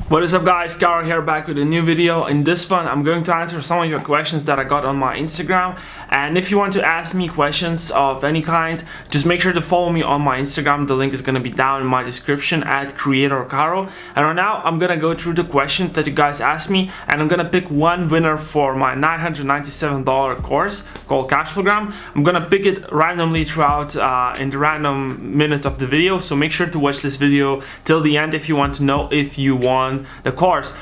What is up guys, Karro here back with a new video. In this one I'm going to answer some of your questions that I got on my Instagram, and if you want to ask me questions of any kind, just make sure to follow me on my Instagram. The link is going to be down in my description at Creator Karro. And right now I'm gonna go through the questions that you guys asked me, and I'm gonna pick one winner for my $997 course called Cashflogram. I'm gonna pick it randomly throughout in the random minutes of the video, so make sure to watch this video till the end if you want to know if you won the course.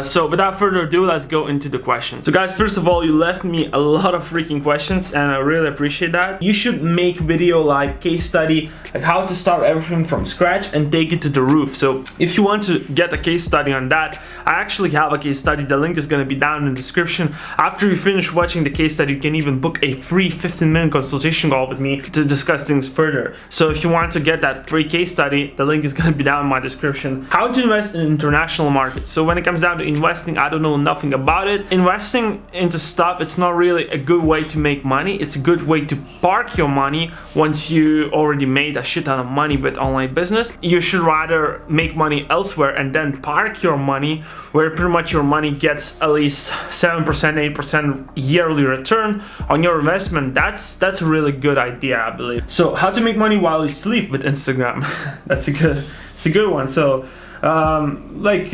So without further ado, let's go into the questions. So guys, first of all, you left me a lot of freaking questions and I really appreciate that. You should make video like case study, like how to start everything from scratch and take it to the roof. So if you want to get a case study on that, I actually have a case study. The link is going to be down in the description. After you finish watching the case study, you can even book a free 15-minute consultation call with me to discuss things further. So if you want to get that free case study, the link is going to be down in my description. How to invest in international markets. So when it comes down to investing, I don't know nothing about it. Investing into stuff, it's not really a good way to make money. It's a good way to park your money once you already made a shit ton of money with online business. You should rather make money elsewhere and then park your money where pretty much your money gets at least 7%, 8% yearly return on your investment. That's a really good idea, I believe. So how to make money while you sleep with Instagram. It's a good one. So like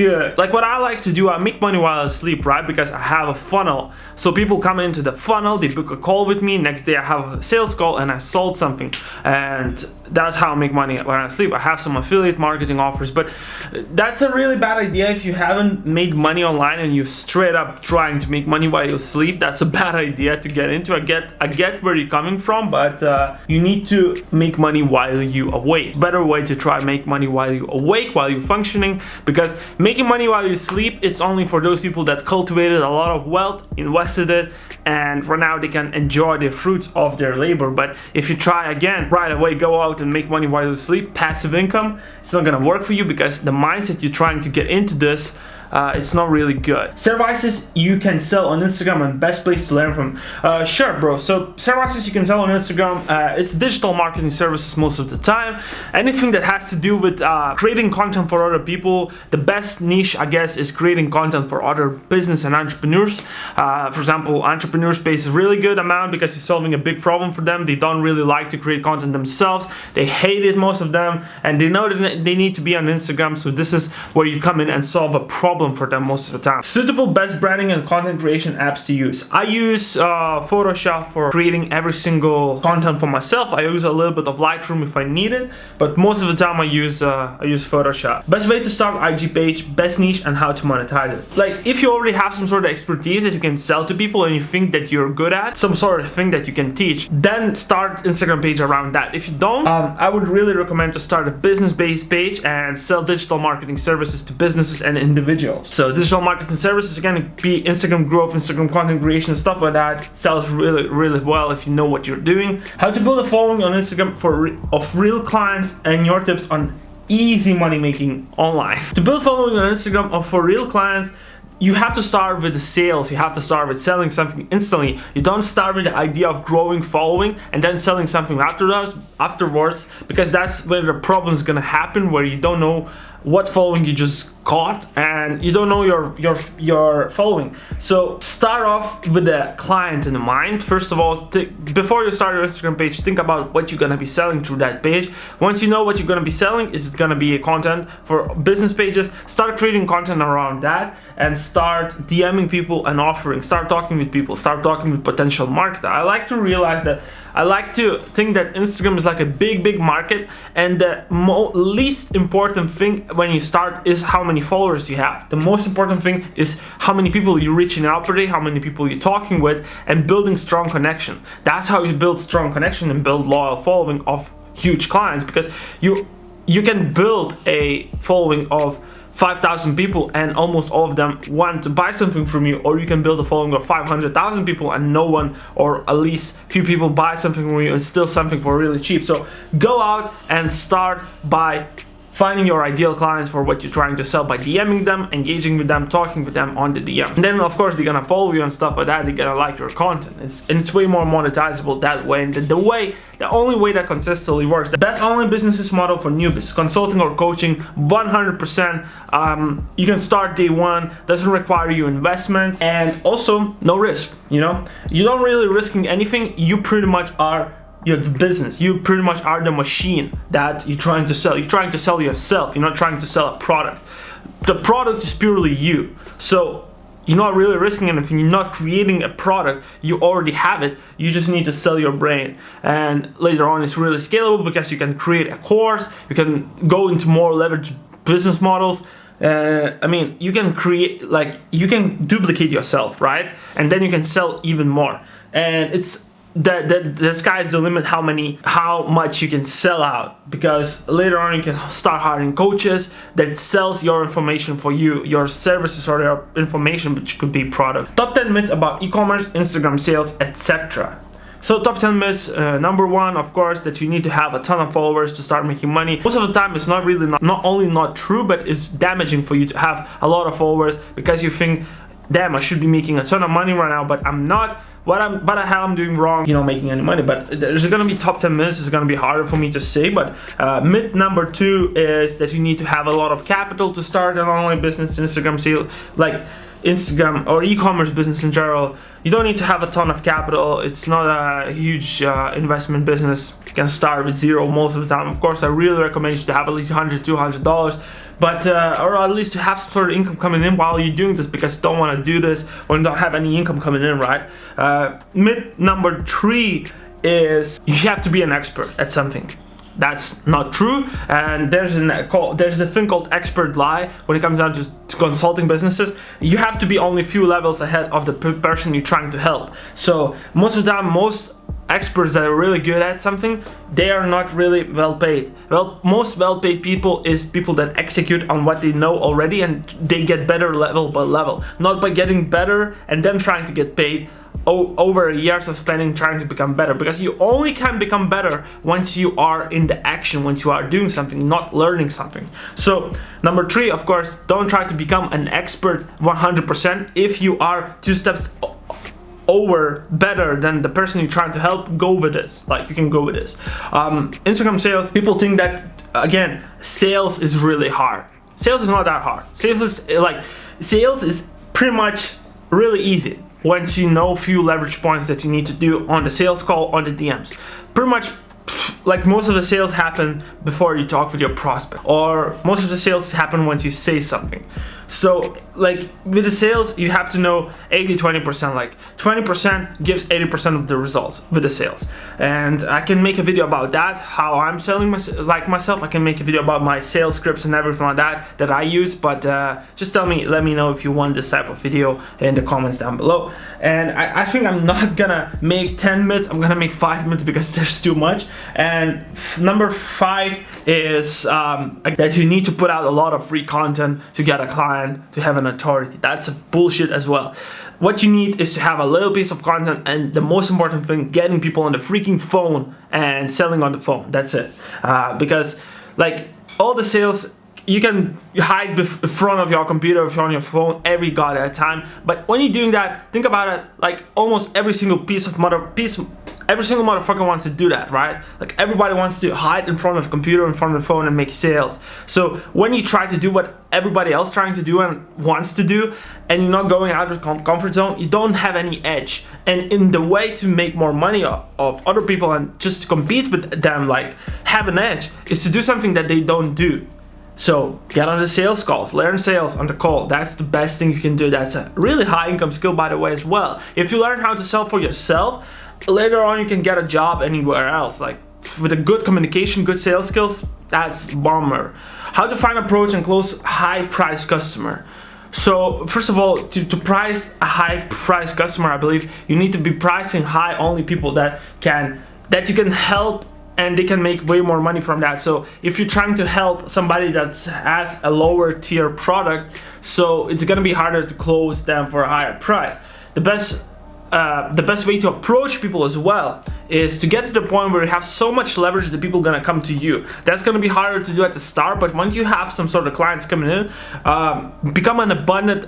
what I like to do, I make money while I sleep, right? Because I have a funnel. So people come into the funnel, they book a call with me, next day I have a sales call and I sold something, and that's how I make money when I sleep. I have some affiliate marketing offers, but that's a really bad idea. If you haven't made money online and you're straight up trying to make money while you sleep, that's a bad idea to get into. I get where you're coming from, but you need to make money while you awake. Better way to try make money while you awake, while you functioning, because making money while you sleep, it's only for those people that cultivated a lot of wealth, invested it, and for now they can enjoy the fruits of their labor. But if you try again right away, go out and make money while you sleep, passive income, it's not gonna work for you, because the mindset you're trying to get into this, it's not really good. Services you can sell on Instagram and best place to learn from. Sure, bro. So services you can sell on Instagram, it's digital marketing services most of the time. Anything that has to do with creating content for other people. The best niche, I guess, is creating content for other business and entrepreneurs. For example, entrepreneurs pays a really good amount because you're solving a big problem for them. They don't really like to create content themselves. They hate it, most of them, and they know that they need to be on Instagram. So this is where you come in and solve a problem for them most of the time. Suitable best branding and content creation apps to use. I use Photoshop for creating every single content for myself. I use a little bit of Lightroom if I need it, but most of the time I use Photoshop. Best way to start IG page, best niche, and how to monetize it. Like if you already have some sort of expertise that you can sell to people and you think that you're good at, some sort of thing that you can teach, then start Instagram page around that. If you don't, I would really recommend to start a business-based page and sell digital marketing services to businesses and individuals. So digital marketing services are gonna be Instagram growth, Instagram content creation, stuff like that. It sells really well if you know what you're doing. How to build a following on Instagram of real clients and your tips on easy money making online. To build following on Instagram for real clients, you have to start with the sales. You have to start with selling something instantly. You don't start with the idea of growing following and then selling something afterwards, because that's where the problem is gonna happen, where you don't know what following you just got and you don't know your following. So start off with the client in mind. First of all, before you start your Instagram page, think about what you're gonna be selling through that page. Once you know what you're gonna be selling, is it gonna be a content for business pages? Start creating content around that and start DMing people and offering. Start talking with people. Start talking with potential marketers. I like to think that Instagram is like a big market, and the least important thing when you start is how many followers you have. The most important thing is how many people you're reaching out per day, how many people you're talking with, and building strong connection. That's how you build strong connection and build loyal following of huge clients, because you can build a following of 5,000 people and almost all of them want to buy something from you, or you can build a following of 500,000 people and no one, or at least few people, buy something from you and still something for really cheap. So go out and start by finding your ideal clients for what you're trying to sell by DMing them, engaging with them, talking with them on the DM. And then of course they're gonna follow you and stuff like that. They're gonna like your content. It's way more monetizable that way. And the only way that consistently works. The best online business model for newbies, consulting or coaching, 100%. You can start day one. Doesn't require you investments, and also no risk. You know, you don't really risking anything. You pretty much are the business. You pretty much are the machine that you're trying to sell. You're trying to sell yourself. You're not trying to sell a product. The product is purely you. So you're not really risking anything. You're not creating a product. You already have it. You just need to sell your brain. And later on, it's really scalable because you can create a course. You can go into more leveraged business models. I mean, you can create, like, you can duplicate yourself, right? And then you can sell even more. And it's the sky's the limit how much you can sell out, because later on you can start hiring coaches that sells your information for you, your services or your information, which could be product. Top 10 myths about e-commerce, Instagram sales, etc. So top 10 myths, number one, of course, that you need to have a ton of followers to start making money. Most of the time it's not only not true, but it's damaging for you to have a lot of followers, because you think, damn, I should be making a ton of money right now, but I'm not. What the hell I'm doing wrong, you know, making any money. But there's gonna be top 10 myths. It's gonna be harder for me to say, but myth number 2 is that you need to have a lot of capital to start an online business, Instagram sale, like Instagram or e-commerce business in general. You don't need to have a ton of capital. It's not a huge investment business. You can start with zero most of the time. Of course, I really recommend you to have at least $100, $200, but or at least to have some sort of income coming in while you're doing this, because you don't want to do this when you don't have any income coming in, right? Myth number 3 is you have to be an expert at something. That's not true, and there's a thing called expert lie when it comes down to consulting businesses. You have to be only a few levels ahead of the person you're trying to help. So most of the time, most experts that are really good at something, they are not really well paid. Well, most well paid people is people that execute on what they know already, and they get better level by level, not by getting better and then trying to get paid over years of spending trying to become better, because you only can become better once you are in the action, once you are doing something, not learning something. So number 3, of course, don't try to become an expert 100%. If you are 2 steps over better than the person you're trying to help, go with this. Like, you can go with this. Instagram sales, people think that, again, sales is really hard. Sales is not that hard. Sales is pretty much really easy once you know a few leverage points that you need to do on the sales call, on the DMs. Pretty much, like, most of the sales happen before you talk with your prospect, or most of the sales happen once you say something. So, like, with the sales, you have to know 80-20%. Like, 20% gives 80% of the results with the sales. And I can make a video about that, how I'm selling myself. I can make a video about my sales scripts and everything like that I use. But just let me know if you want this type of video in the comments down below. And I think I'm not gonna make 10 myths. I'm gonna make 5 myths because there's too much. And number 5 is that you need to put out a lot of free content to get a client, to have an authority. That's a bullshit as well. What you need is to have a little piece of content, and the most important thing, getting people on the freaking phone and selling on the phone. That's it. Because, like, all the sales, you can hide in front of your computer, in front of your phone every goddamn time. But when you're doing that, think about it, like, almost every single every single motherfucker wants to do that, right? Like, everybody wants to hide in front of the computer, in front of the phone, and make sales. So when you try to do what everybody else trying to do and wants to do, and you're not going out of the comfort zone, you don't have any edge. And in the way to make more money of other people and just to compete with them, like, have an edge, is to do something that they don't do. So get on the sales calls, learn sales on the call. That's the best thing you can do. That's a really high income skill, by the way, as well. If you learn how to sell for yourself, later on you can get a job anywhere else. Like, with a good communication, good sales skills, that's bomber. How to find, approach, and close high price customer. So first of all, to price a high price customer, I believe you need to be pricing high only people that you can help, and they can make way more money from that. So if you're trying to help somebody that has a lower tier product, so it's gonna be harder to close them for a higher price. The best the best way to approach people as well is to get to the point where you have so much leverage that people are gonna come to you. That's gonna be harder to do at the start, but once you have some sort of clients coming in, become an abundant,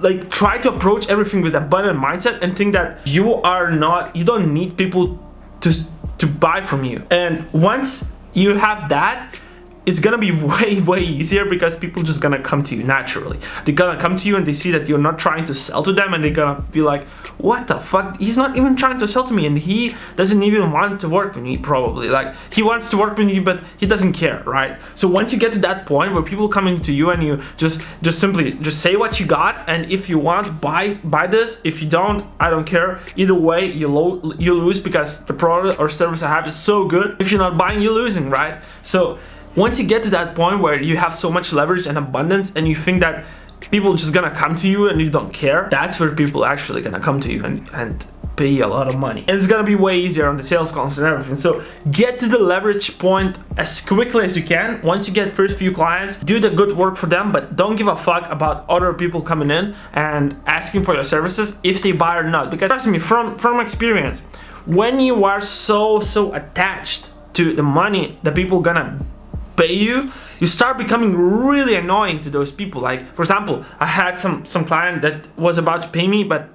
like try to approach everything with abundant mindset and think that you don't need people to buy from you. And once you have that, it's gonna be way easier because people just gonna come to you naturally. They're gonna come to you and they see that you're not trying to sell to them, and they're gonna be like, what the fuck, he's not even trying to sell to me, and he doesn't even want to work with me. Probably like he wants to work with you, but he doesn't care, right? So once you get to that point where people coming to you and you just simply say what you got, and if you want, buy this. If you don't, I don't care. Either way, you lose because the product or service I have is so good. If you're not buying, you're losing, right? So once you get to that point where you have so much leverage and abundance and you think that people are just gonna come to you and you don't care, that's where people are actually gonna come to you and pay you a lot of money. And it's gonna be way easier on the sales calls and everything. So get to the leverage point as quickly as you can. Once you get first few clients, do the good work for them, but don't give a fuck about other people coming in and asking for your services if they buy or not. Because trust me, from experience, when you are so attached to the money that people gonna pay you, you start becoming really annoying to those people. Like for example, I had some client that was about to pay me, but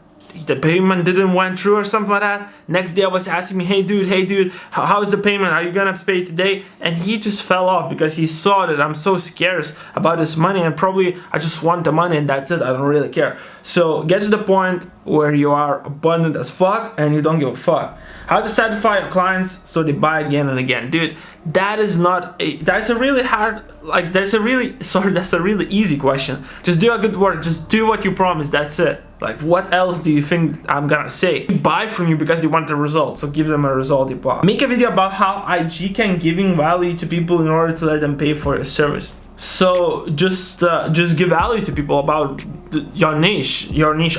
the payment didn't went through or something like that. Next day I was asking me, hey dude, how's the payment? Are you gonna pay today? And he just fell off because he saw that I'm so scarce about this money, and probably I just want the money and that's it. I don't really care. So get to the point where you are abundant as fuck and you don't give a fuck. How to satisfy your clients so they buy again and again. Dude, that's a really easy question. Just do a good work, just do what you promised, that's it. Like what else do you think I'm gonna say? They buy from you because they want the result, so give them a result they bought. Make a video about how IG can giving value to people in order to let them pay for your service. So just give value to people about your niche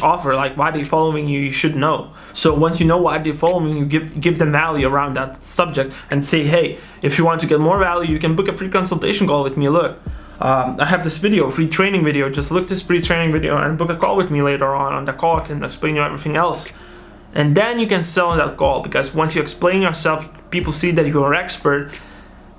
offer, like why they following you, you should know. So once you know why they following you, give them value around that subject and say, hey, if you want to get more value, you can book a free consultation call with me. Look, I have this video, free training video. Just look this free training video and book a call with me later on. On the call, I can explain you everything else. And then you can sell in that call, because once you explain yourself, people see that you're an expert.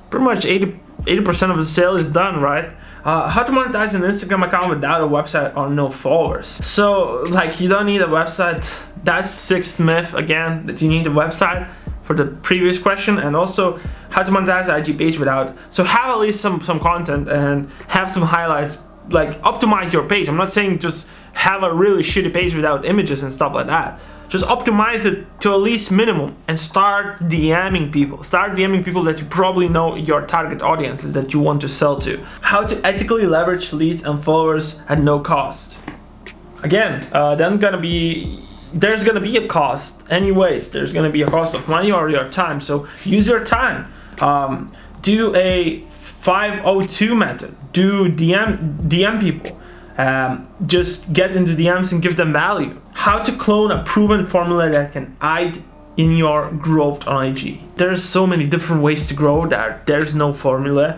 Pretty much 80% of the sale is done, right? How to monetize an Instagram account without a website or no followers. So like, you don't need a website. That's sixth myth again, that you need a website for the previous question. And also how to monetize an IG page without. So have at least some content and have some highlights. Like optimize your page. I'm not saying just have a really shitty page without images and stuff like that. Just optimize it to at least minimum and start DMing people. Start DMing people that you probably know your target audiences that you want to sell to. How to ethically leverage leads and followers at no cost. Again, there's gonna be a cost anyways. There's gonna be a cost of money or your time. So use your time. Do a 502 method. Do DM people. Just get into DMs and give them value. How to clone a proven formula that can aid in your growth on IG. There's so many different ways to grow that there's no formula.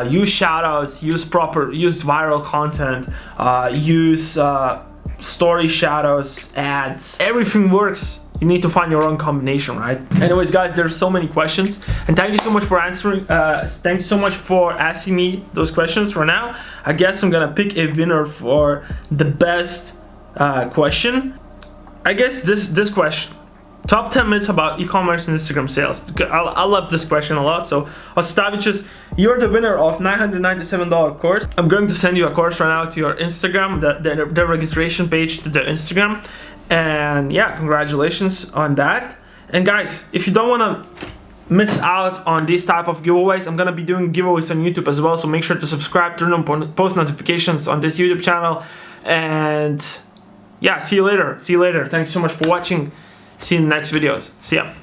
Use shoutouts, use viral content, use story shoutouts, ads. Everything works. You need to find your own combination, right? Anyways, guys, there's so many questions, and thank you so much for answering. Thank you so much for asking me those questions. For now, I guess I'm gonna pick a winner for the best question. I guess this question: top 10 myths about e-commerce and Instagram sales. I love this question a lot. So Ostavichus, you're the winner of $997 course. I'm going to send you a course right now to your Instagram, the registration page to the Instagram. And yeah, congratulations on that. And guys, if you don't want to miss out on these type of giveaways, I'm gonna be doing giveaways on YouTube as well, so make sure to subscribe, turn on post notifications on this YouTube channel. And yeah, see you later. Thanks so much for watching. See you in the next videos. See ya.